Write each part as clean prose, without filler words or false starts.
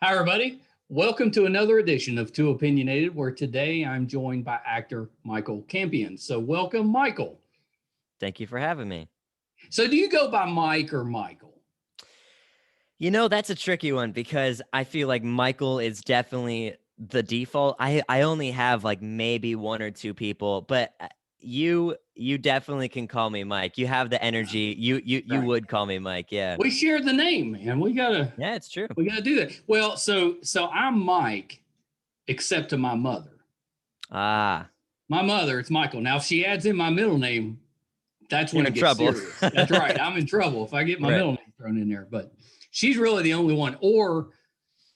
Hi, everybody. Welcome to another edition of Too Opinionated, where today I'm joined by actor Michael Campion. So, welcome, Michael. Thank you for having me. So, do you go by Mike or Michael? That's a tricky one because I feel like Michael is definitely the default. I only have like maybe one or two people, but you definitely can call me Mike. You have the energy. You Right. would call me Mike. Yeah. We share the name, man. We gotta Yeah, it's true. we gotta do that. Well, so I'm Mike, except to my mother. Ah, My mother, it's Michael. Now, if she adds in my middle name, that's when you're it in gets trouble. serious. That's right. I'm in trouble if I get my Right. middle name thrown in there. But she's really the only one. Or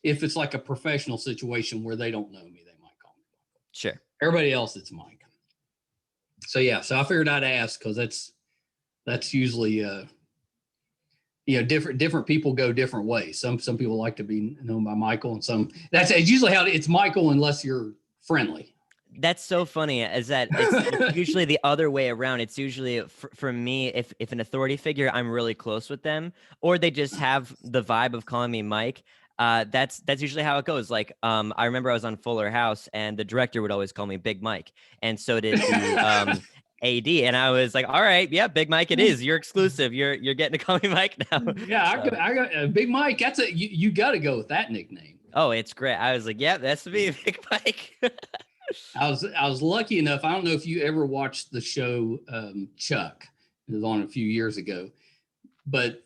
if it's like a professional situation where they don't know me, they might call me Michael. Sure. Everybody else, it's Mike. So yeah, so I figured I'd ask because that's usually different people go different ways. Some people like to be known by Michael, and some that's it's usually how it's Michael unless you're friendly. That's so funny is that it's usually the other way around. It's usually for me, if an authority figure, I'm really close with them, or they just have the vibe of calling me Mike. That's usually how it goes. Like, I remember I was on Fuller House, and the director would always call me Big Mike, and so did the AD, and I was like, all right, yeah, Big Mike, it is. You're exclusive. You're getting to call me Mike now. Yeah, So, I got Big Mike. That's you got to go with that nickname. oh, it's great. I was like, yeah, that's me, Big Mike. I was lucky enough. I don't know if you ever watched the show Chuck. It was on a few years ago, but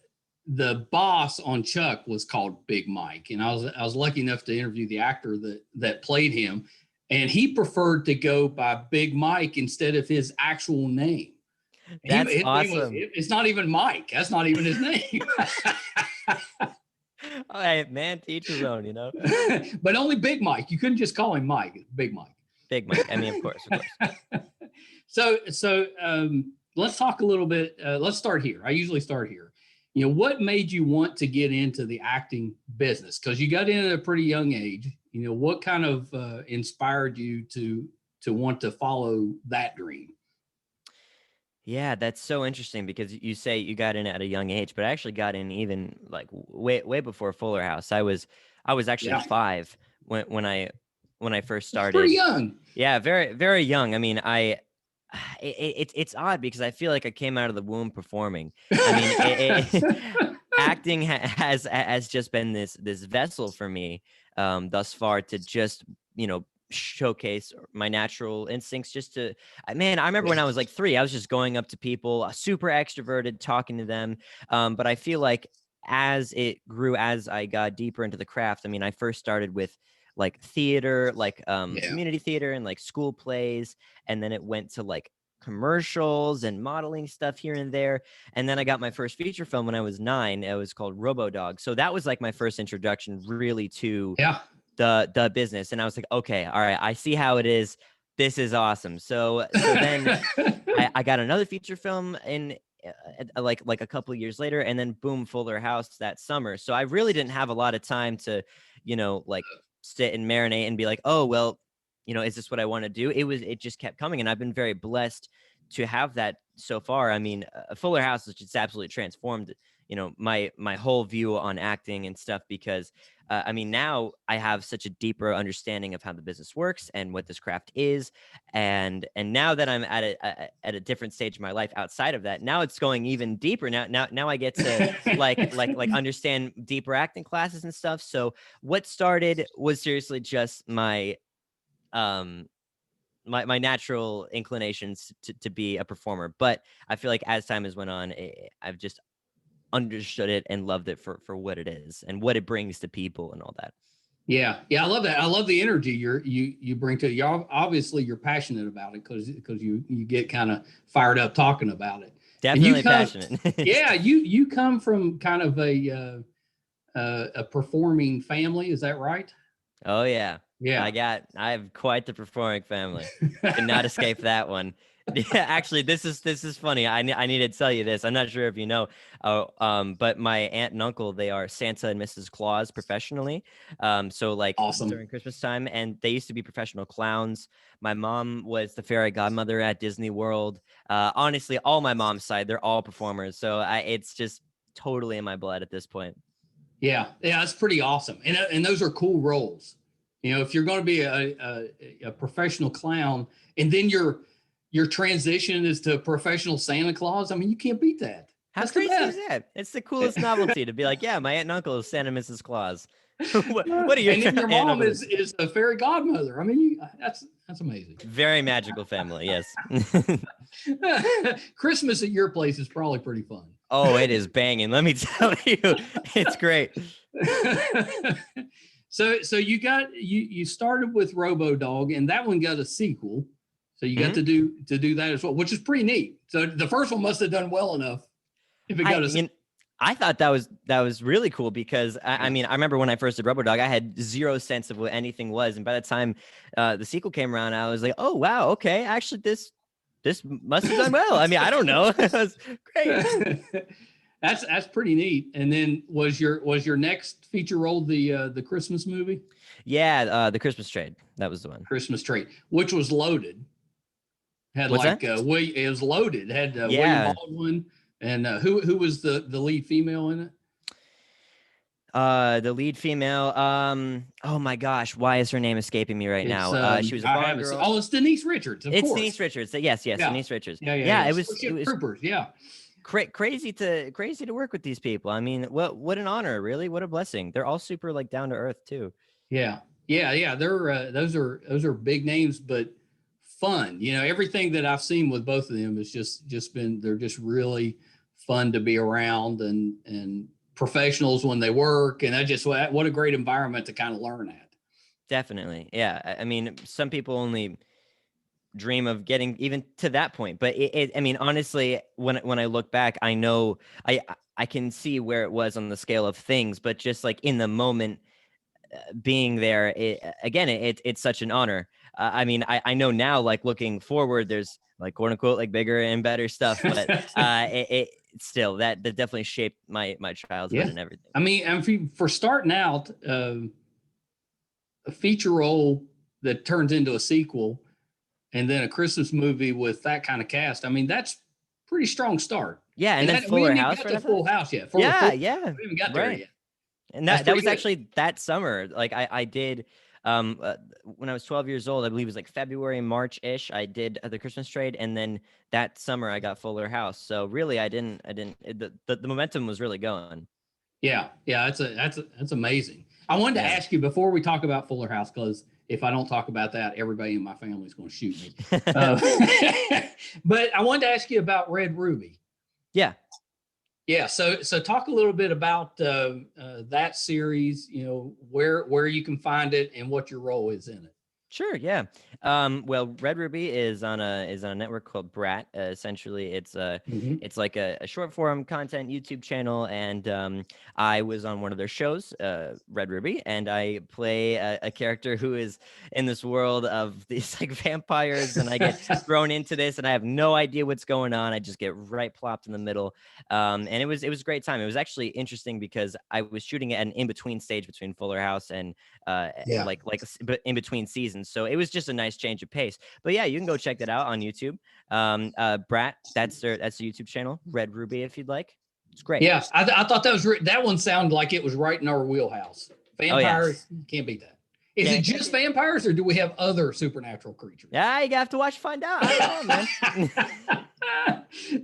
the boss on Chuck was called Big Mike, and I was lucky enough to interview the actor that played him, and he preferred to go by Big Mike instead of his actual name. That's His name was awesome. it's not even Mike. That's not even his name. All right, man, to each his own. But only Big Mike. You couldn't just call him Mike. Big Mike. Big Mike. I mean, of course, of course. So let's talk a little bit. Let's start here. I usually start here. What made you want to get into the acting business? Because you got in at a pretty young age. What kind of inspired you to want to follow that dream? Yeah, that's so interesting because you say you got in at a young age, but I actually got in even like way before Fuller House. I was actually Yeah, 5 when I first it's pretty started. young. Yeah, very very young. I mean, it's odd because I feel like I came out of the womb performing. I mean, acting has just been this vessel for me thus far to just showcase my natural instincts. Just to man, I remember when I was like 3, I was just going up to people, super extroverted, talking to them. But I feel like as it grew, as I got deeper into the craft, I mean, I first started with like theater, like Yeah. community theater and like school plays, and then it went to like commercials and modeling stuff here and there. And then I got my first feature film when I was 9. It was called Robo-Dog. So that was like my first introduction really to Yeah. the business. And I was like, okay, all right, I see how it is. This is awesome. So then I got another feature film in like a couple of years later, and then boom, Fuller House that summer. So I really didn't have a lot of time to, like sit and marinate and be like, oh well, is this what I want to do? It just kept coming, and I've been very blessed to have that so far. I mean, Fuller House has just absolutely transformed, my whole view on acting and stuff because I mean, now I have such a deeper understanding of how the business works and what this craft is, and now that I'm at a different stage of my life outside of that, now it's going even deeper. Now I get to like understand deeper acting classes and stuff. So what started was seriously just um my natural inclinations to be a performer, but I feel like as time has went on, I've just understood it and loved it for what it is and what it brings to people and all that. Yeah, I love that. I love the energy you bring to it. Obviously you're passionate about it because you get kind of fired up talking about it. And you Definitely come, passionate. yeah, you come from kind of a performing family. Is that right? Oh yeah. Yeah. I have quite the performing family. Could not escape that one. Yeah, actually, this is funny. I need to tell you this. I'm not sure if you know, but my aunt and uncle, they are Santa and Mrs. Claus professionally. So like Awesome. during Christmas time, and they used to be professional clowns. My mom was the fairy godmother at Disney World. Honestly, all my mom's side, they're all performers. So it's just totally in my blood at this point. Yeah, that's pretty awesome, and those are cool roles. You know, if you're going to be a professional clown, and then your transition is to professional Santa Claus, I mean, you can't beat that. How That's the crazy best. is that? It's the coolest novelty to be like, yeah, my aunt and uncle is Santa Mrs. Claus. What are your And then your aunt and mom uncle? is a fairy godmother. I mean, that's amazing. Very magical family, yes. Christmas at your place is probably pretty fun. Oh, it is banging. Let me tell you, it's great. So you started with Robo-Dog, and that one got a sequel. So you got to do that as well, which is pretty neat. So the first one must have done well enough. If it got I thought that was really cool because I mean, I remember when I first did Robo-Dog, I had zero sense of what anything was, and by the time the sequel came around, I was like, oh wow, okay, actually this must have done well. I mean, I don't know. It was great. That's pretty neat. And then was your next feature role the Christmas movie? Yeah, the Christmas Trade. That was the one. Christmas Trade, which was loaded. Had What's like that? it was loaded. Had William Baldwin and who was the lead female in it? The lead female. Oh my gosh, why is her name escaping me right now? She was a Bond girl. Oh, it's Denise Richards. Of course. Denise Richards. Yes, yeah. Denise Richards. Yeah. It was Troopers. Yeah. Crazy to work with these people. I mean, what an honor, really. What a blessing. They're all super like down to earth too. Yeah. They're those are big names, but fun. You know, everything that I've seen with both of them has just been, they're just really fun to be around and professionals when they work. And what a great environment to kind of learn at. Definitely. Yeah. I mean, some people only dream of getting even to that point, but I mean, honestly, when I look back, I know I can see where it was on the scale of things, but just like in the moment, being there, it's such an honor. I mean, I know now, like looking forward, there's like quote unquote like bigger and better stuff, but it still that definitely shaped my childhood and everything. I mean, for starting out, a feature role that turns into a sequel, and then a Christmas movie with that kind of cast. I mean, that's pretty strong start. Yeah, and then Fuller House. We haven't got to Full House yet. Yeah. We haven't got there yet. And that was actually that summer. Like I did when I was 12 years old, I believe it was like February, March-ish, I did the Christmas Trade, and then that summer I got Fuller House. So really the momentum was really going. Yeah, that's amazing. I wanted to ask you before we talk about Fuller House, because if I don't talk about that, everybody in my family is going to shoot me. But I wanted to ask you about Red Ruby. Yeah. So talk a little bit about that series. You know, where you can find it and what your role is in it. Sure. Yeah. Well, Red Ruby is on a network called Brat. Essentially, it's it's like a short form content YouTube channel, and I was on one of their shows, Red Ruby, and I play a character who is in this world of these like vampires, and I get thrown into this, and I have no idea what's going on. I just get right plopped in the middle, and it was a great time. It was actually interesting because I was shooting at an in between stage between Fuller House and like in between seasons. So it was just a nice change of pace. But yeah, you can go check that out on YouTube. Brat, that's the YouTube channel. Red Ruby, if you'd like. It's great. Yeah, I thought that one sounded like it was right in our wheelhouse. Vampires, can't beat that. Is it just vampires, or do we have other supernatural creatures? Yeah, you have to watch to find out. I don't know,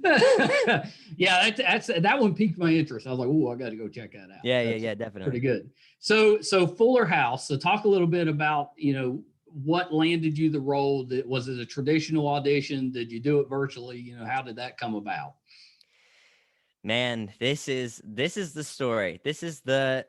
man. Yeah, that one piqued my interest. I was like, "Oh, I got to go check that out." Yeah, definitely. Pretty good. So Fuller House. So talk a little bit about what landed you the role. Was it a traditional audition? Did you do it virtually? How did that come about? Man, this is the story. This is the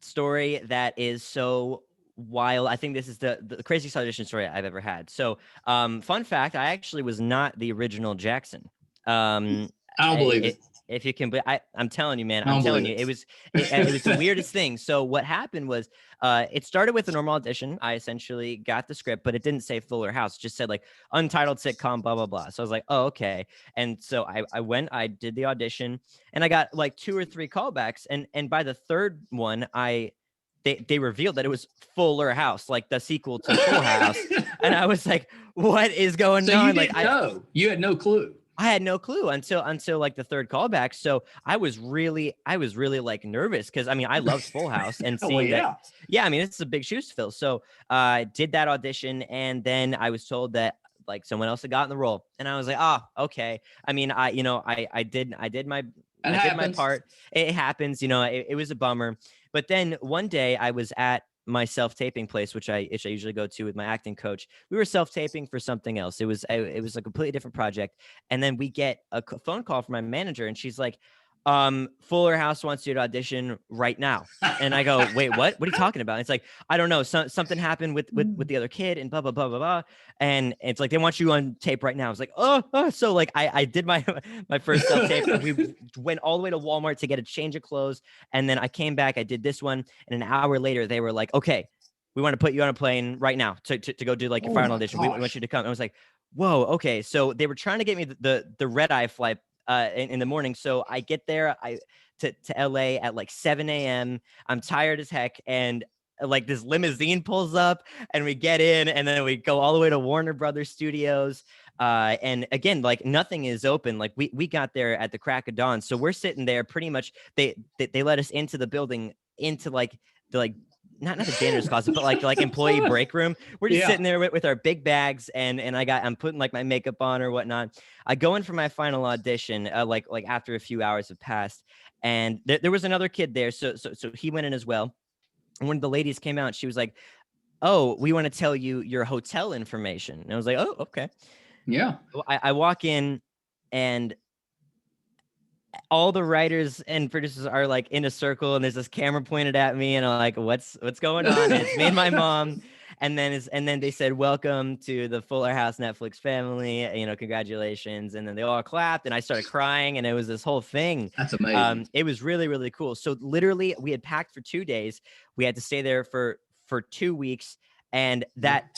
story that is so wild. I think this is the craziest audition story I've ever had. So, fun fact, I actually was not the original Jackson. I don't believe it. If you can, but I'm telling you, man, I'm telling you, it was the weirdest thing. So what happened was, it started with a normal audition. I essentially got the script, but it didn't say Fuller House. It just said like untitled sitcom, blah, blah, blah. So I was like, oh, okay. And so I went, I did the audition, and I got like 2 or 3 callbacks. And by the third one, they revealed that it was Fuller House, like the sequel to Full House. And I was like, what is going on? You didn't know. You had no clue. I had no clue until like the third callback. So I was really like nervous because I mean I loved Full House and Well, seeing that. yeah. Yeah, I mean it's a big shoes to fill. So I did that audition and then I was told that like someone else had gotten the role and I was like, oh, okay. I mean That I did my happens. part. It happens, it was a bummer. But then one day I was at my self-taping place, which I usually go to with my acting coach. We were self-taping for something else. It was a completely different project. And then we get a phone call from my manager and she's like, Fuller House wants you to audition right now. And I go, wait, what? What are you talking about? And it's like, I don't know. Something happened with the other kid and blah, blah, blah, blah, blah. And it's like, they want you on tape right now. I was like, oh. So like, I did my first self-tape. We went all the way to Walmart to get a change of clothes. And then I came back, I did this one. And an hour later, they were like, okay, we want to put you on a plane right now to go do like your final audition. We want you to come. I was like, whoa, okay. So they were trying to get me the red eye flight in the morning. So I get there to LA at like 7 a.m. I'm tired as heck. And like this limousine pulls up and we get in and then we go all the way to Warner Brothers Studios. And again, like nothing is open. Like we got there at the crack of dawn. So we're sitting there pretty much. They let us into the building, into like the not the janitor's closet, but like employee break room. We're just sitting there with our big bags and I'm putting like my makeup on or whatnot. I go in for my final audition, like after a few hours have passed, and there was another kid there, so he went in as well. And one of the ladies came out, she was like, "Oh, we want to tell you your hotel information." And I was like, "Oh, okay." Yeah. I walk in, and all the writers and producers are like in a circle and there's this camera pointed at me and I'm like, what's going on? And it's me and my mom. And then they said, welcome to the Fuller House Netflix family, congratulations. And then they all clapped and I started crying and it was this whole thing. That's amazing. It was really, really cool. So literally we had packed for 2 days. We had to stay there for 2 weeks. And that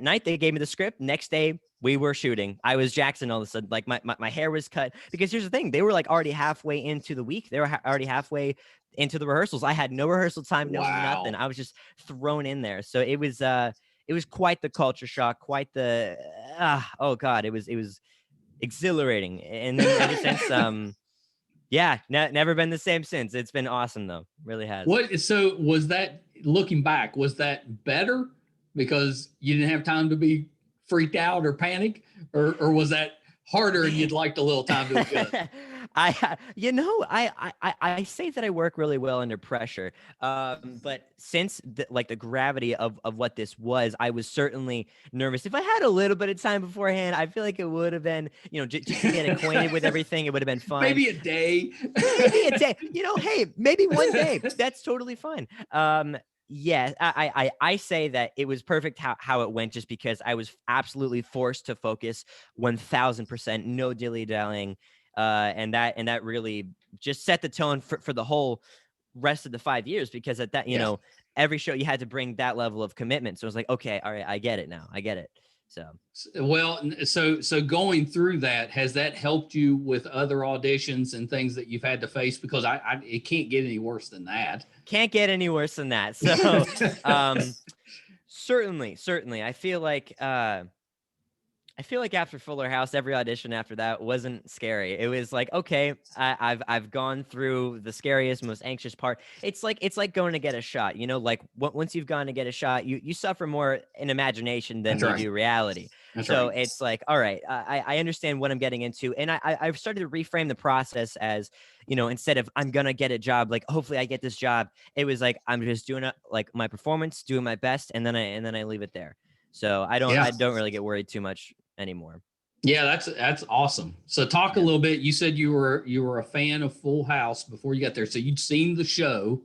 night they gave me the script. Next day we were shooting. I was Jackson all of a sudden. Like my hair was cut because here's the thing: they were like already halfway into the week. They were already halfway into the rehearsals. I had no rehearsal time, nothing. I was just thrown in there. So it was quite the culture shock. Quite the oh god, it was exhilarating. And then ever since yeah, never been the same since. It's been awesome though. Really has. So was that, looking back, was that better because you didn't have time to be freaked out or panic, or was that harder and you'd liked a little time to adjust? I say that I work really well under pressure. But since the gravity of what this was, I was certainly nervous. If I had a little bit of time beforehand, I feel like it would have been, just to get acquainted with everything. It would have been fun. Maybe a day. Maybe a day. Hey, maybe one day. That's totally fine. Yeah, I say that it was perfect how it went, just because I was absolutely forced to focus 1000%, no dilly-dallying. And that really just set the tone for the whole rest of the 5 years, because at that, every show you had to bring that level of commitment. So it was like, okay, all right, I get it now. I get it. So, well, so going through that, has that helped you with other auditions and things that you've had to face? Because it can't get any worse than that. Can't get any worse than that. So, certainly, I feel like after Fuller House, every audition after that wasn't scary. It was like, okay, I've gone through the scariest, most anxious part. It's like going to get a shot. Like once you've gone to get a shot, you suffer more in imagination than you do reality. So it's like, all right, I understand what I'm getting into, and I've started to reframe the process as, instead of I'm gonna get a job, like hopefully I get this job. It was like I'm just doing like my performance, doing my best, and then I leave it there. So I don't really get worried too much anymore. Yeah, that's awesome. So talk a little bit. You said you were a fan of Full House before you got there. So you'd seen the show.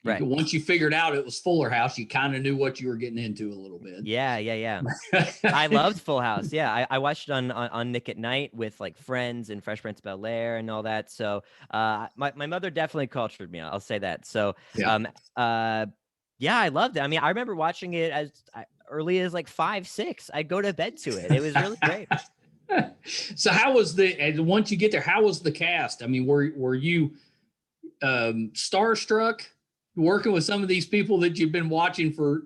Right. Once you figured out it was Fuller House, you kind of knew what you were getting into a little bit. Yeah. I loved Full House. Yeah, I watched it on Nick at Night with like Friends and Fresh Prince of Bel-Air and all that. So my mother definitely cultured me. I'll say that. So yeah, I loved it. I mean, I remember watching it as early as like 5, 6. I'd go to bed to it. It was really great. So how was once you get there, how was the cast? I mean, were you starstruck working with some of these people that you've been watching for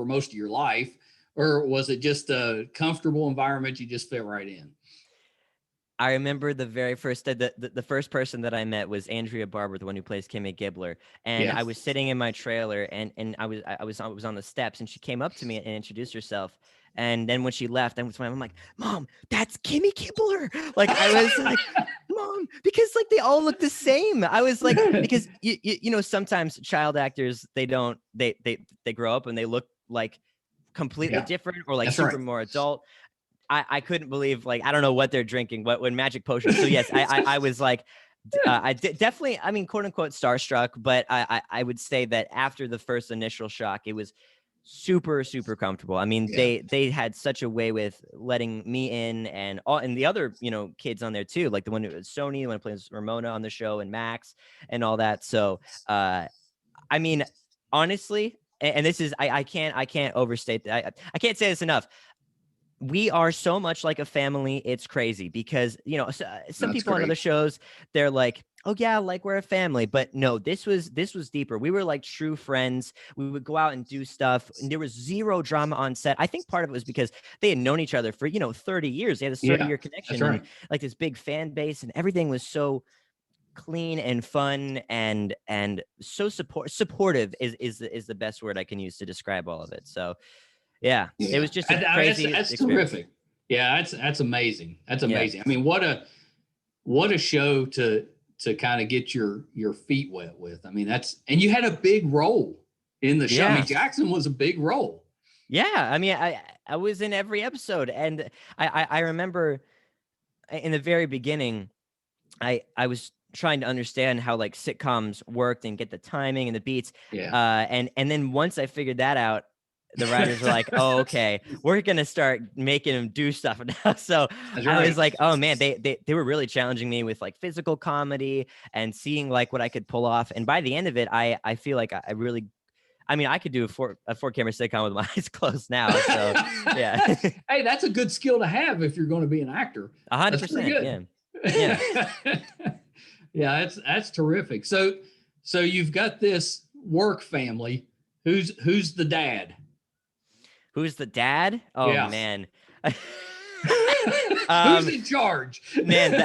most of your life, or was it just a comfortable environment you just fit right in? I remember the very first the first person that I met was Andrea Barber, the one who plays Kimmy Gibbler, and Yeah. I was sitting in my trailer, and I was on the steps, and she came up to me and introduced herself, and then when she left, I'm like, Mom, that's Kimmy Gibbler. Like I was like, Mom, because like they all look the same. I was like, because you know sometimes child actors they grow up and they look like completely different or like That's super right. more adult. I couldn't believe, like, I don't know what they're drinking, when magic potions. So yes, I was like, definitely, I mean, quote unquote starstruck, but I would say that after the first initial shock, it was super, super comfortable. I mean, Yeah. they had such a way with letting me in and the other, you know, kids on there too, like the one who was Sony, the one who plays Ramona on the show, and Max and all that. So, I mean, honestly, and this is, I can't overstate that. I can't say this enough. We are so much like a family. It's crazy because, you know, some people on other shows, they're like, oh yeah, like we're a family, but no, this was deeper. We were like true friends. We would go out and do stuff, and there was zero drama on set. I think part of it was because they had known each other for, you know, 30 years. They had this 30-year connection, that's right. and like this big fan base, and everything was so clean and fun and so supportive is the best word I can use to describe all of it. So yeah, it was just a crazy that's experience. terrific. Yeah, that's amazing. That's amazing. Yeah. I mean, what a show to kind of get your feet wet with. I mean, and you had a big role in the show. I mean, Jackson was a big role. Yeah, I mean, I was in every episode, and I remember in the very beginning, I was trying to understand how like sitcoms worked and get the timing and the beats. Yeah. And then once I figured that out, the writers were like, oh, okay, we're going to start making him do stuff now. So I was like, oh man, they were really challenging me with like physical comedy and seeing like what I could pull off. And by the end of it, I feel like I really, I mean, I could do a four camera sitcom with my eyes closed now. So yeah. Hey, that's a good skill to have if you're going to be an actor. 100%. Yeah. Yeah, that's terrific. So you've got this work family. Who's the dad? Who's the dad? Oh man. Who's in charge? Man,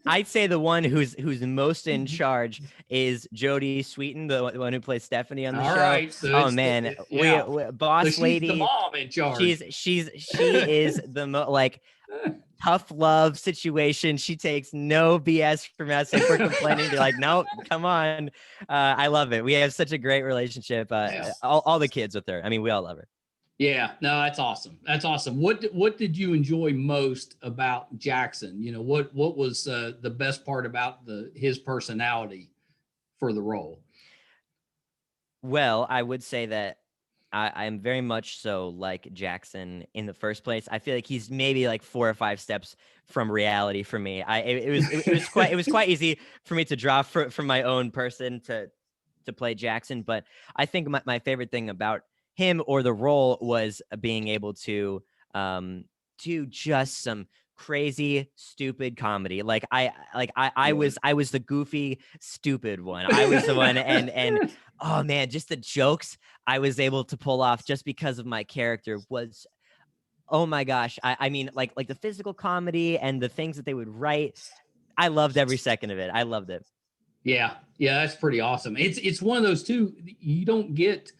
I'd say the one who's most in charge is Jodie Sweetin, the one who plays Stephanie on the show. Right, so oh man, we boss so lady. The mom in charge. She is the like tough love situation. She takes no BS from us. If we're complaining, they're like, no, come on. I love it. We have such a great relationship. All the kids with her. I mean, we all love her. Yeah, no, that's awesome. That's awesome. What did you enjoy most about Jackson? You know, what was the best part about his personality for the role? Well, I would say that I'm very much so like Jackson in the first place. I feel like he's maybe like 4 or 5 steps from reality for me. It was quite easy for me to draw from my own person to play Jackson, but I think my favorite thing about him or the role was being able to do just some crazy stupid comedy. Like I was the goofy stupid one. I was the one and oh man, just the jokes I was able to pull off just because of my character was, oh my gosh. I mean, like the physical comedy and the things that they would write. I loved every second of it. I loved it. Yeah, that's pretty awesome. It's one of those too. You don't get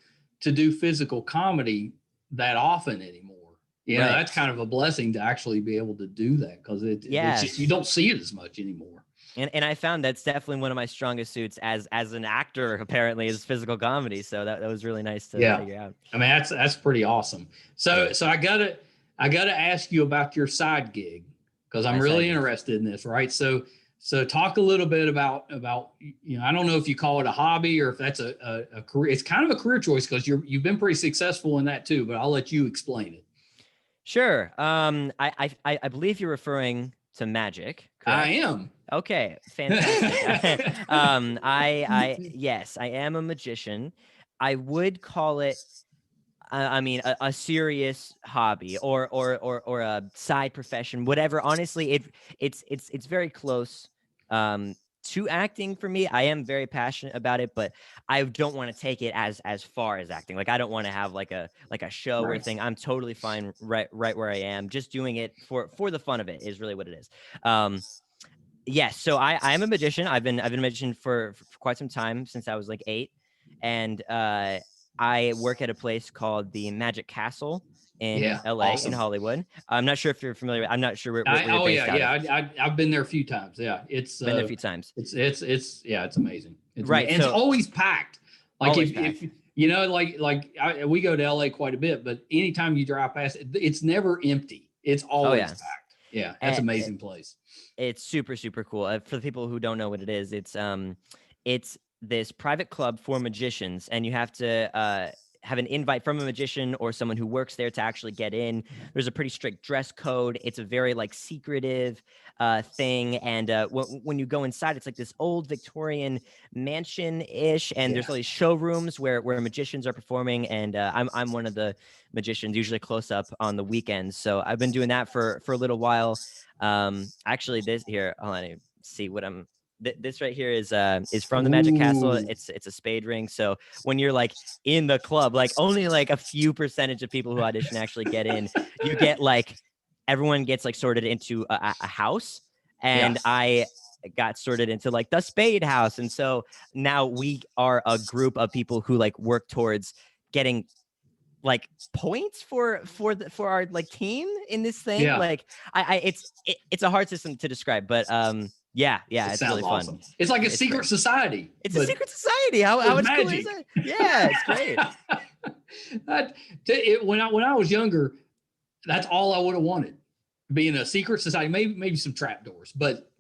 to do physical comedy that often anymore. You know, that's kind of a blessing to actually be able to do that because it's just, you don't see it as much anymore. And I found that's definitely one of my strongest suits as an actor, apparently, is physical comedy. So that was really nice to figure out. I mean, that's pretty awesome. So I gotta ask you about your side gig because I'm really interested in this, right? So talk a little bit about, you know, I don't know if you call it a hobby or if that's a career. It's kind of a career choice because you've been pretty successful in that too, but I'll let you explain it. Sure. I believe you're referring to magic, correct? I am. Okay, fantastic. Yes, I am a magician. I would call it I mean, a serious hobby or a side profession, whatever. Honestly, it's very close to acting for me. I am very passionate about it, but I don't want to take it as far as acting. Like I don't want to have like a show or thing. I'm totally fine right where I am. Just doing it for the fun of it is really what it is. Yes, so I am a magician. I've been a magician for quite some time, since I was like 8, and I work at a place called the Magic Castle in LA, in Hollywood. I'm not sure if you're familiar. I'm not sure where you're based out of. I've been there a few times. Yeah, it's been there a few times. It's amazing. It's right, amazing. And it's always packed. Like if you know, we go to LA quite a bit, but anytime you drive past, it's never empty. It's always packed. Yeah, that's an amazing place. It's super, super cool. For the people who don't know what it is, it's this private club for magicians, and you have to have an invite from a magician or someone who works there to actually get in. There's a pretty strict dress code. It's a very like secretive thing, and when you go inside, it's like this old Victorian mansion-ish, and there's all these showrooms where magicians are performing, and I'm one of the magicians, usually close up on the weekends. So I've been doing that for a little while. Actually, this here, hold on, see what I'm. This right here is from the Magic Castle. It's a spade ring. So when you're like in the club, like only like a few percentage of people who audition actually get in. You get like everyone gets like sorted into a house, and I got sorted into like the spade house, and so now we are a group of people who like work towards getting like points for our like team in this thing. Like it's a hard system to describe, but it's really fun. It's like a secret society. It's a secret society. How cool is that? Yeah, it's great. When I was younger, that's all I would have wanted. Being a secret society, maybe some trapdoors, but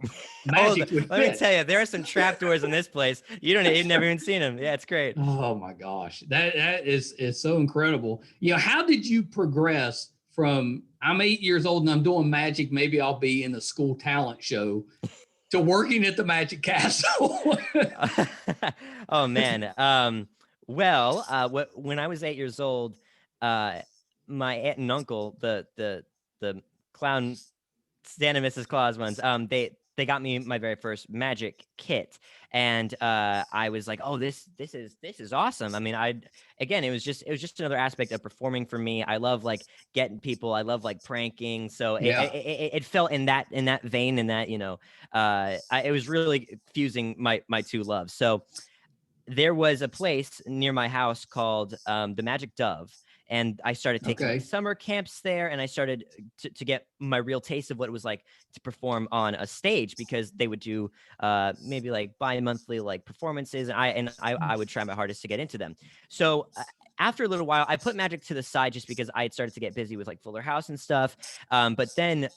magic. Let me tell you, there are some trapdoors in this place. You've never even seen them. Yeah, it's great. Oh my gosh, that is so incredible. You know, how did you progress from I'm 8 years old and I'm doing magic? Maybe I'll be in a school talent show. To working at the Magic Castle. Oh man. When I was 8 years old, my aunt and uncle, the clown Santa and Mrs. Claus ones, they got me my very first magic kit, and I was like, oh, this is awesome. I mean, it was just another aspect of performing for me. I love like getting people. I love like pranking. So it felt in that vein, in that, you know, it was really fusing my two loves. So there was a place near my house called the Magic Dove. And I started taking like summer camps there, and I started to get my real taste of what it was like to perform on a stage, because they would do maybe like bi-monthly like performances, and I would try my hardest to get into them. So after a little while, I put magic to the side just because I had started to get busy with like Fuller House and stuff. But then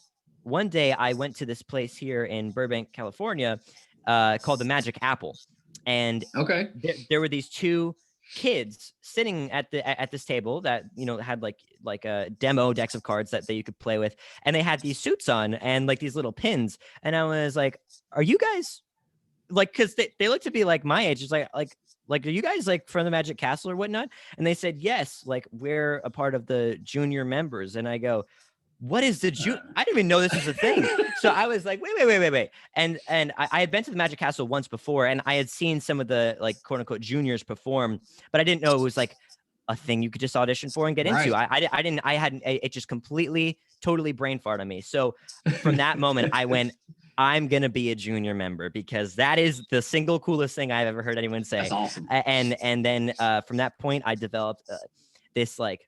one day I went to this place here in Burbank, California, called the Magic Apple, and there were these two kids sitting at this table that, you know, had like a demo decks of cards that you could play with, and they had these suits on and like these little pins, and I was like, are you guys like, because they looked to be like my age, it's like are you guys like from the Magic Castle or whatnot? And they said yes, like we're a part of the junior members. And I go, what is the I didn't even know this was a thing. So I was like, wait. And I had been to the Magic Castle once before, and I had seen some of the like quote unquote juniors perform, but I didn't know it was like a thing you could just audition for and get into. It just completely, totally brain farted on me. So from that moment, I went, I'm going to be a junior member, because that is the single coolest thing I've ever heard anyone say. That's awesome. And then from that point, I developed this like,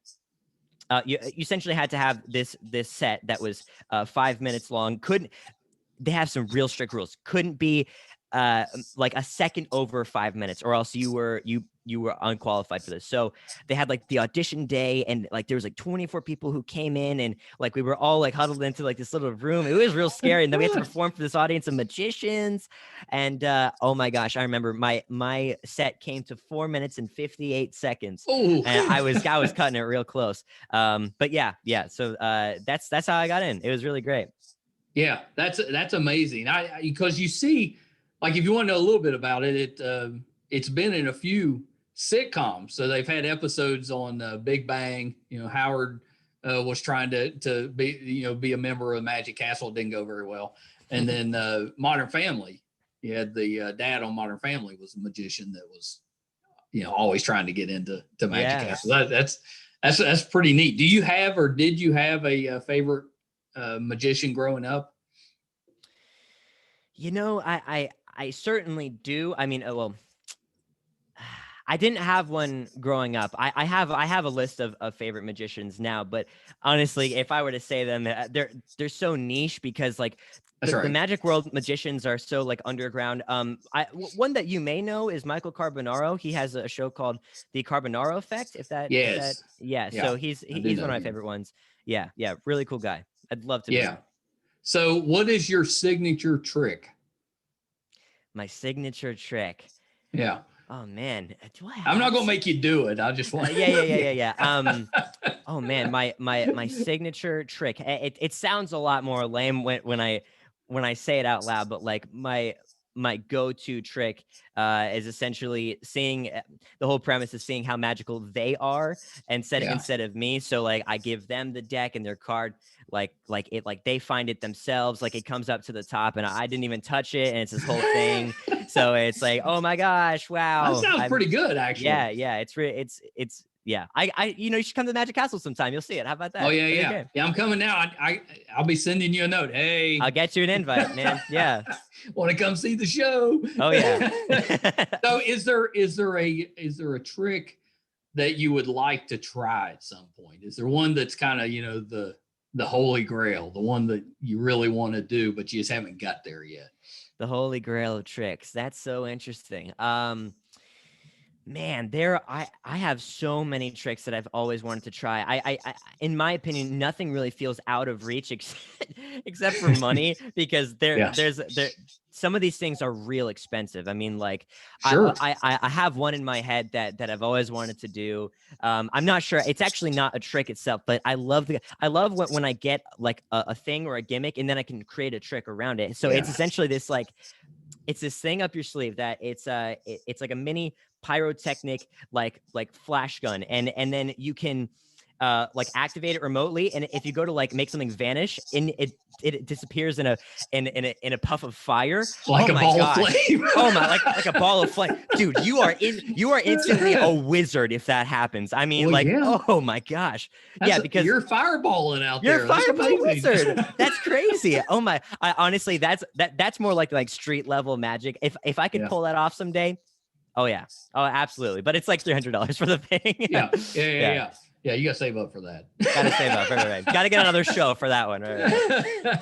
you essentially had to have this set that was 5 minutes long. They have some real strict rules. Couldn't be like a second over 5 minutes, or else you were unqualified for this. So they had like the audition day, and like there was like 24 people who came in, and like we were all like huddled into like this little room. It was real scary. And then we had to perform for this audience of magicians. And oh my gosh, I remember my set came to 4 minutes and 58 seconds. Ooh. And I was cutting it real close. But yeah. So that's how I got in. It was really great. Yeah, that's amazing. Because you see, like, if you want to know a little bit about it, it's been in a few sitcoms. So they've had episodes on Big Bang. You know, Howard was trying to be a member of Magic Castle. It didn't go very well. And then Modern Family, You had the dad on Modern Family was a magician that was, always trying to get into magic. Yeah. So that's pretty neat. Do you have, or did you have a favorite magician growing up? I certainly do. I mean, well, I didn't have one growing up. I have a list of favorite magicians now, but honestly, if I were to say them, they're so niche because like the magic world magicians are so like underground. One that you may know is Michael Carbonaro. He has a show called The Carbonaro Effect. Yeah. So he's one of my favorite ones. Yeah, really cool guy. I'd love to meet him. So what is your signature trick? My signature trick. Yeah. Oh man, I'm not gonna make you do it. I just want. Yeah. Oh man, my signature trick. It sounds a lot more lame when I say it out loud, but like my go-to trick is essentially seeing, the whole premise is seeing how magical they are instead of me. So like I give them the deck and their card, like they find it themselves, like it comes up to the top and I didn't even touch it, and it's this whole thing. So it's like, oh my gosh, wow, that sounds pretty good actually. Yeah, it's yeah. You should come to the Magic Castle sometime. You'll see it. How about that? Oh yeah. I'm coming now. I'll be sending you a note. Hey, I'll get you an invite, man. Yeah. Want to come see the show? Oh yeah. So is there a trick that you would like to try at some point? Is there one that's kind of, the holy grail, the one that you really want to do, but you just haven't got there yet? The holy grail of tricks. That's so interesting. Man, I have so many tricks that I've always wanted to try. I in my opinion, nothing really feels out of reach except for money, because there's some of these things are real expensive. I mean, like, sure. I have one in my head that I've always wanted to do. I'm not sure. It's actually not a trick itself, but I love when I get like a thing or a gimmick and then I can create a trick around it. So it's essentially this like, it's this thing up your sleeve that it's like a mini pyrotechnic like flash gun, and then you can like activate it remotely, and if you go to like make something vanish, and it disappears in a puff of fire, like a ball of flame. Oh my, like a ball of flame, dude. You are instantly a wizard if that happens. I mean, oh my gosh, because you're fireballing out there. You're a fireball wizard. That's crazy. Oh my, honestly, that's more like street level magic. If I could pull that off someday. Oh yeah. Oh, absolutely. But it's like $300 for the thing. Yeah. You gotta save up for that. Gotta save up. Right. Gotta get another show for that one. Right.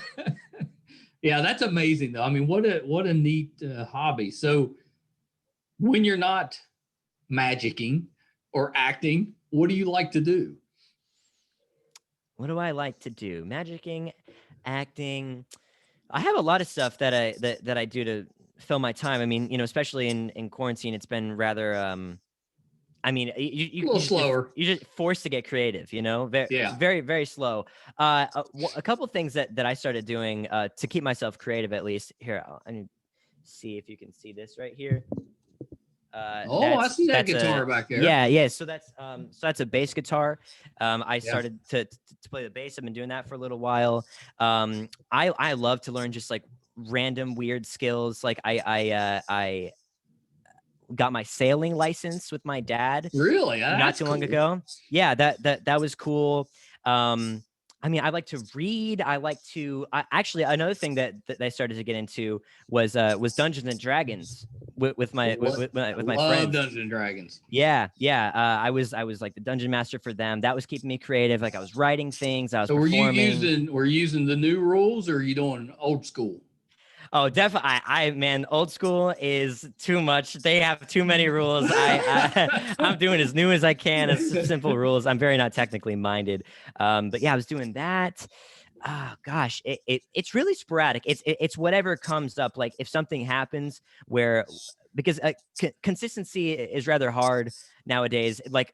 Yeah, that's amazing though. I mean, what a neat hobby. So when you're not magicking or acting, what do you like to do? What do I like to do? Magicking, acting. I have a lot of stuff that I do to fill my time. I mean, especially in quarantine, it's been rather I mean, you a little slower. You're just forced to get creative, very, very slow. A couple of things that I started doing to keep myself creative, at least. Here, I need to see if you can see this right here. I see that guitar back there. Yeah. So that's a bass guitar. I started to play the bass. I've been doing that for a little while. I love to learn just like random weird skills. Like I got my sailing license with my dad. Really? Not too long ago. Yeah, that was cool. I mean, I like to read. I like to actually, another thing that I started to get into was Dungeons and Dragons with my friends. Dungeons and Dragons. Yeah. I was like the dungeon master for them. That was keeping me creative. Like I was writing things. I was performing. Were you using the new rules, or are you doing old school? Oh, definitely. Man, old school is too much. They have too many rules. I'm doing as new as I can, as simple rules. I'm very not technically minded. But yeah, I was doing that. Oh gosh, it's really sporadic. It's whatever comes up. Like if something happens because consistency is rather hard nowadays. Like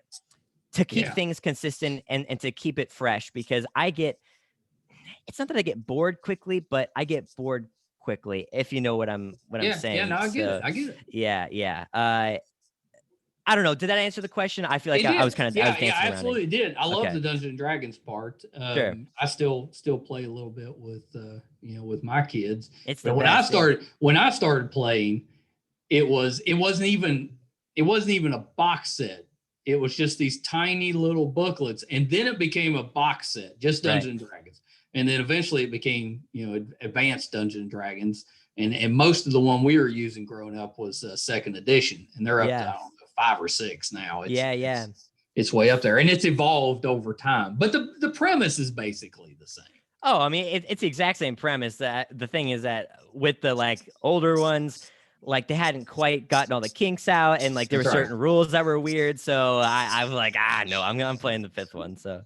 to keep things consistent and to keep it fresh, because it's not that I get bored quickly, but I get bored quickly, if you know what I'm saying. Yeah, no, I get it. Yeah. I don't know. Did that answer the question? I feel like I was kind of I was dancing around absolutely it. did. I love Okay. the Dungeons and Dragons part. Sure. I still play a little bit with with my kids. It's the But best. when I started playing, it wasn't even a box set. It was just these tiny little booklets, and then it became a box set, just Dungeons and Dragons. And then eventually it became, advanced Dungeons and Dragons. And most of the one we were using growing up was second edition, and they're up to, I don't know, 5 or 6 now. It's way up there, and it's evolved over time. But the premise is basically the same. Oh, I mean, it's the exact same premise. That the thing is that with the like older ones, like they hadn't quite gotten all the kinks out, and like there were certain rules that were weird. So I was like, no, I'm playing the 5th one. So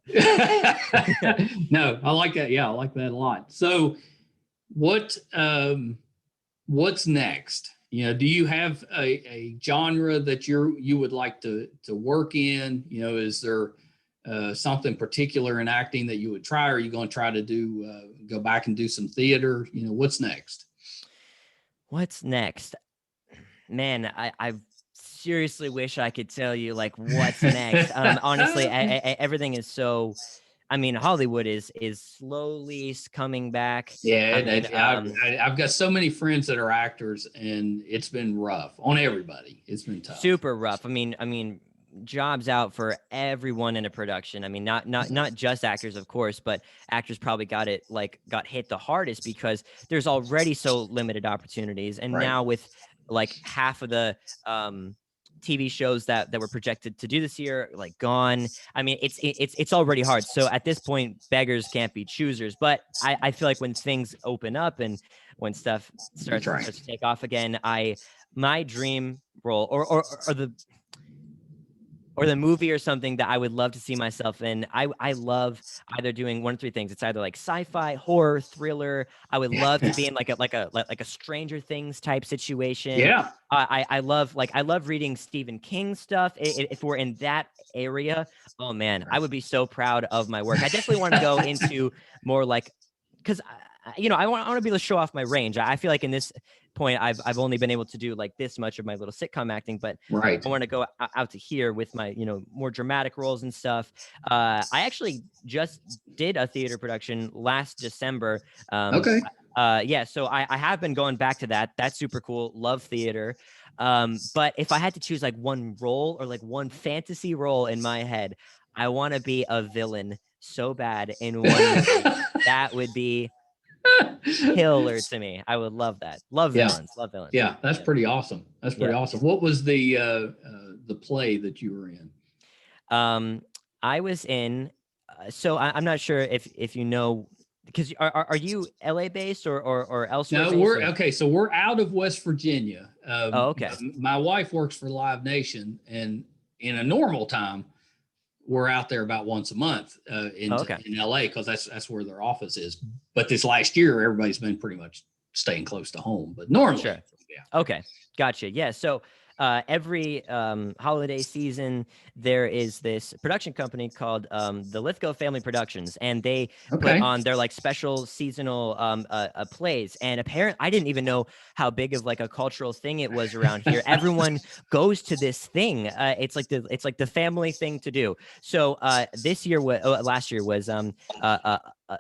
no, I like that. Yeah, I like that a lot. So what's next? Do you have a genre that you would like to work in? Is there something particular in acting that you would try? Or are you going to try to go back and do some theater? What's next? What's next? Man, I seriously wish I could tell you like what's next. Honestly, everything is so. I mean, Hollywood is slowly coming back. Yeah, I've got so many friends that are actors, and it's been rough on everybody. It's been tough, super rough. I mean, jobs out for everyone in a production. I mean, not just actors, of course, but actors probably got hit the hardest because there's already so limited opportunities, and now with like half of the TV shows that were projected to do this year like gone. I mean, it's already hard. So at this point, beggars can't be choosers. But I feel like when things open up and when stuff starts to take off again, my dream role or the movie or something that I would love to see myself in. I love either doing one of 3 things. It's either like sci-fi, horror, thriller. I would love to be in like a Stranger Things type situation. Yeah. I love reading Stephen King stuff. If we're in that area, oh man, I would be so proud of my work. I definitely want to go into more like, because I want to be able to show off my range. I feel like in this point, I've only been able to do like this much of my little sitcom acting, but I want to go out to here with my, more dramatic roles and stuff. I actually just did a theater production last December. Yeah, so I have been going back to that. That's super cool. Love theater. But if I had to choose like one role or like one fantasy role in my head, I want to be a villain so bad in one movie. That would be killer to me. I would love that. Love villains. Love villains. Yeah, that's pretty awesome. That's pretty awesome. What was the play that you were in? I was in. So I'm not sure if you know, because are you LA based or elsewhere? No, we're out of West Virginia. Okay. My wife works for Live Nation, and in a normal time, we're out there about once a month in LA because that's where their office is. But this last year, everybody's been pretty much staying close to home. But normally, yeah. Okay, gotcha. Yeah, so every holiday season, there is this production company called the Lithgow Family Productions, and they put on their like special seasonal plays. And apparently, I didn't even know how big of like a cultural thing it was around here. Everyone goes to this thing. It's like the family thing to do. So last year was a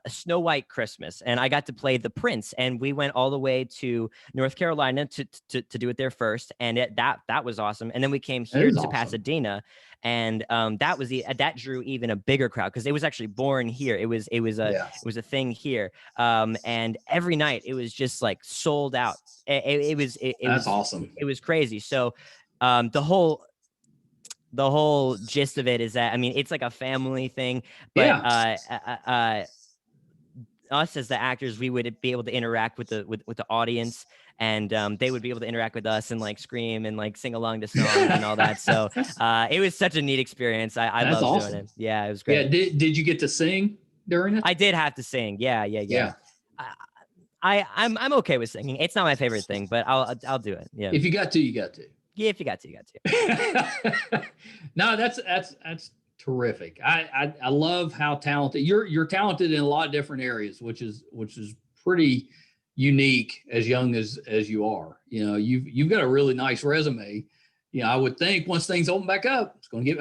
Snow White Christmas, and I got to play the prince, and we went all the way to North Carolina to do it there first, and that was awesome. And then we came here to Pasadena, and that drew even a bigger crowd because it was actually born here. It was a thing here, and every night it was just like sold out. It was awesome. It was crazy. So the whole gist of it is that, I mean, it's like a family thing, but us as the actors, we would be able to interact with the audience, and they would be able to interact with us and like scream and like sing along to songs and all that. So it was such a neat experience. I loved doing it. Yeah, it was great. Yeah, did you get to sing during it? I did have to sing. Yeah. I'm okay with singing. It's not my favorite thing, but I'll do it. Yeah. If you got to, you got to. Yeah, if you got to, you got to. No, that's terrific. I love how talented you're talented in a lot of different areas, which is pretty unique as young as you are. You've got a really nice resume, I would think once things open back up, it's going to get,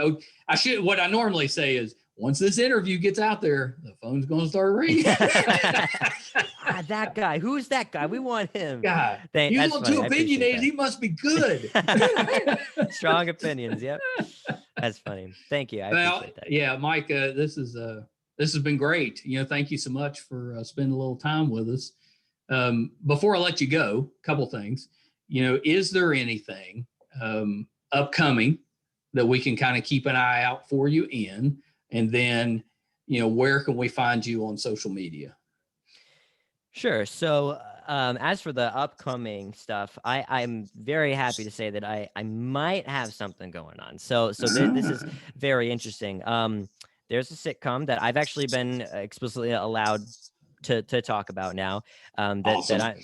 what I normally say is, once this interview gets out there, the phone's going to start ringing. That guy. Who's that guy? We want him. God, he's on Too Opinionated. He must be good. Strong opinions. Yep. That's funny. Thank you. I appreciate that. Yeah, Mike, this has been great. Thank you so much for spending a little time with us. Before I let you go, a couple things. Is there anything upcoming that we can kind of keep an eye out for you in? And then, where can we find you on social media? Sure. So as for the upcoming stuff, I'm very happy to say that I might have something going on. So this is very interesting. There's a sitcom that I've actually been explicitly allowed to talk about now. Awesome.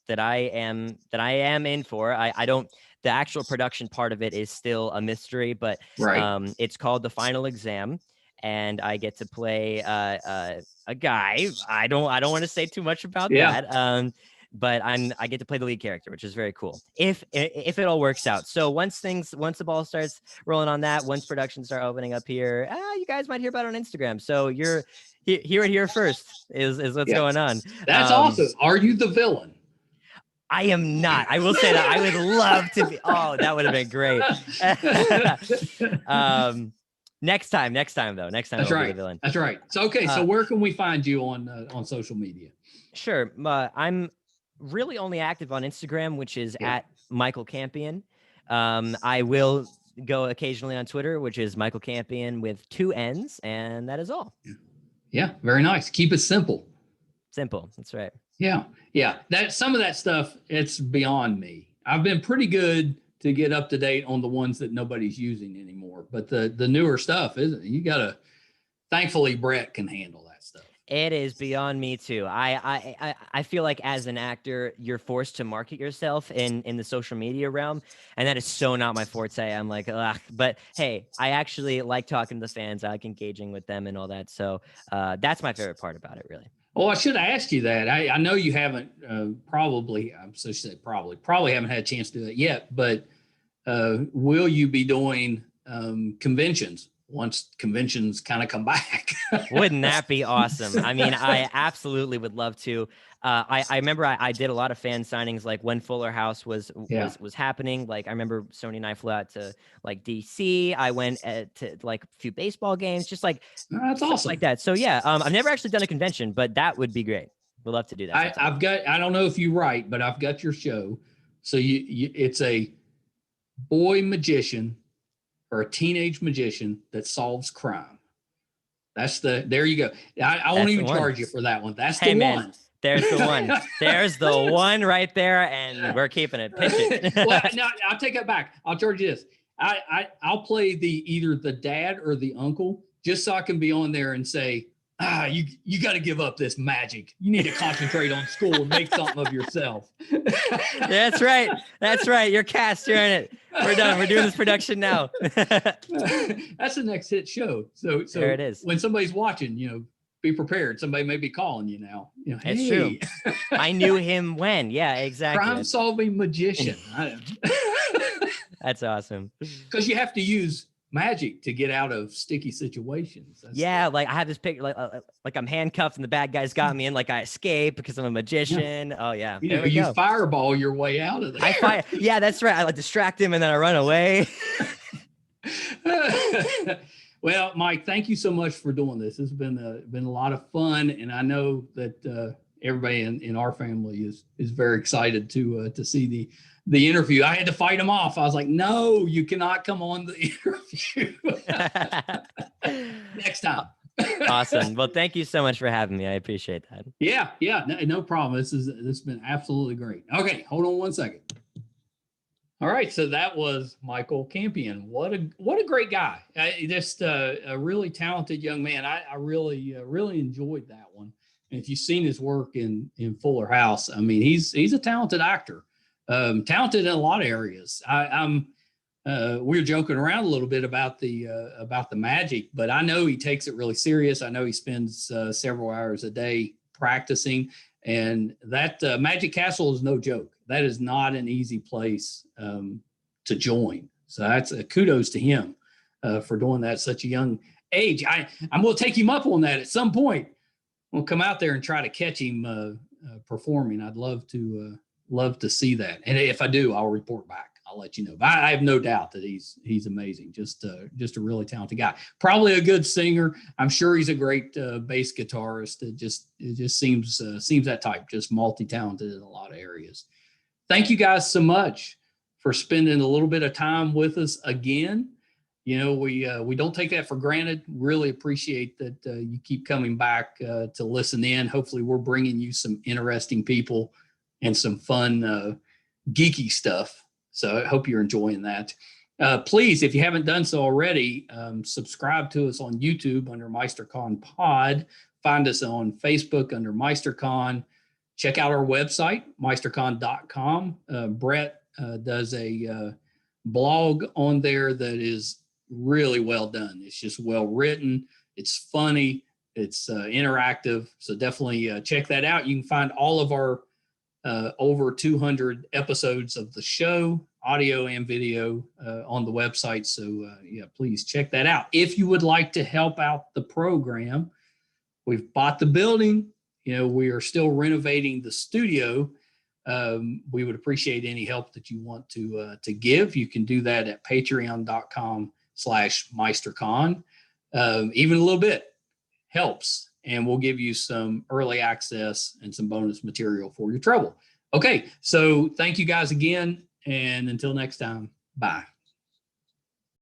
that I am in for. I don't. The actual production part of it is still a mystery, but right. It's called The Final Exam. And I get to play a guy. I don't want to say too much about that. But I get to play the lead character, which is very cool. If it all works out. So once the ball starts rolling on that, once productions start opening up here, you guys might hear about it on Instagram. So you're here first is what's going on. That's awesome. Are you the villain? I am not. I will say that I would love to be. Oh, that would have been great. Next time though. That's right. That's right. So, okay. So where can we find you on social media? Sure. I'm really only active on Instagram, which is at Michael Campion. I will go occasionally on Twitter, which is Michael Campion with 2 N's, and that is all. Yeah. Very nice. Keep it simple. Simple. That's right. Yeah. Some of that stuff, it's beyond me. I've been pretty good to get up to date on the ones that nobody's using anymore. But the newer stuff, thankfully Brett can handle that stuff. It is beyond me too. I feel like as an actor, you're forced to market yourself in the social media realm. And that is so not my forte. I'm like, ugh. But hey, I actually like talking to the fans. I like engaging with them and all that. So that's my favorite part about it, really. Oh, I should have asked you that. I know you haven't probably haven't had a chance to do that yet, but will you be doing conventions once conventions kind of come back? Wouldn't that be awesome? I mean, I absolutely would love to. I remember I did a lot of fan signings, like when Fuller House was happening. Like I remember Sony and I flew out to like DC. I went to like a few baseball games, just like that's awesome, like that. So yeah, I've never actually done a convention, but that would be great. We'd love to do that. I don't know if you write, but I've got your show. So it's a boy magician or a teenage magician that solves crime. There you go. I won't even charge you for that one. That's the one. There's the one. There's the one right there, and we're keeping it. Pitch it. Well, no, I'll take it back. I'll charge you this. I'll play either the dad or the uncle, just so I can be on there and say, you got to give up this magic. You need to concentrate on school and make something of yourself. That's right. You're cast. You're in it. We're done. We're doing this production now. That's the next hit show. So there it is. When somebody's watching, be prepared. Somebody may be calling you now. It's hey. True. I knew him when. Yeah, exactly. Crime-solving magician. That's awesome. Because you have to use magic to get out of sticky situations. Like I have this picture, like I'm handcuffed and the bad guys got me, and like I escape because I'm a magician. Oh yeah, you fireball your way out of there. Yeah, that's right. I like distract him and then I run away. Well, Mike, thank you so much for doing this. It's been a lot of fun, and I know that everybody in our family is very excited to see the interview. I had to fight him off. I was like, no, you cannot come on the interview. Next time. Awesome. Well, thank you so much for having me. I appreciate that. Yeah. No problem. This has been absolutely great. Okay. Hold on one second. All right. So that was Michael Campion. What a great guy. Just a really talented young man. I really enjoyed that one. And if you've seen his work in Fuller House, I mean, he's a talented actor. Talented in a lot of areas. We were joking around a little bit about the magic, but I know he takes it really serious. I know he spends several hours a day practicing, and that Magic Castle is no joke. That is not an easy place to join. So that's a kudos to him for doing that at such a young age. I'm going to take him up on that at some point. We'll come out there and try to catch him performing. I'd love to see that. And if I do, I'll report back. I'll let you know. But I have no doubt that he's amazing. Just a really talented guy. Probably a good singer. I'm sure he's a great bass guitarist. It just seems that type. Just multi-talented in a lot of areas. Thank you guys so much for spending a little bit of time with us again. You know, we don't take that for granted. Really appreciate that you keep coming back to listen in. Hopefully, we're bringing you some interesting people and some fun geeky stuff. So I hope you're enjoying that. Please, if you haven't done so already, subscribe to us on YouTube under MeisterCon Pod. Find us on Facebook under MeisterCon. Check out our website, meistercon.com. Brett does a blog on there that is really well done. It's just well written. It's funny. It's interactive. So definitely check that out. You can find all of our over 200 episodes of the show, audio and video, on the website. So yeah, please check that out. If you would like to help out the program, we've bought the building. You know, we are still renovating the studio. We would appreciate any help that you want to give. You can do that at patreon.com/MeisterCon. Even a little bit helps, and we'll give you some early access and some bonus material for your trouble. Okay, so thank you guys again, and until next time, bye.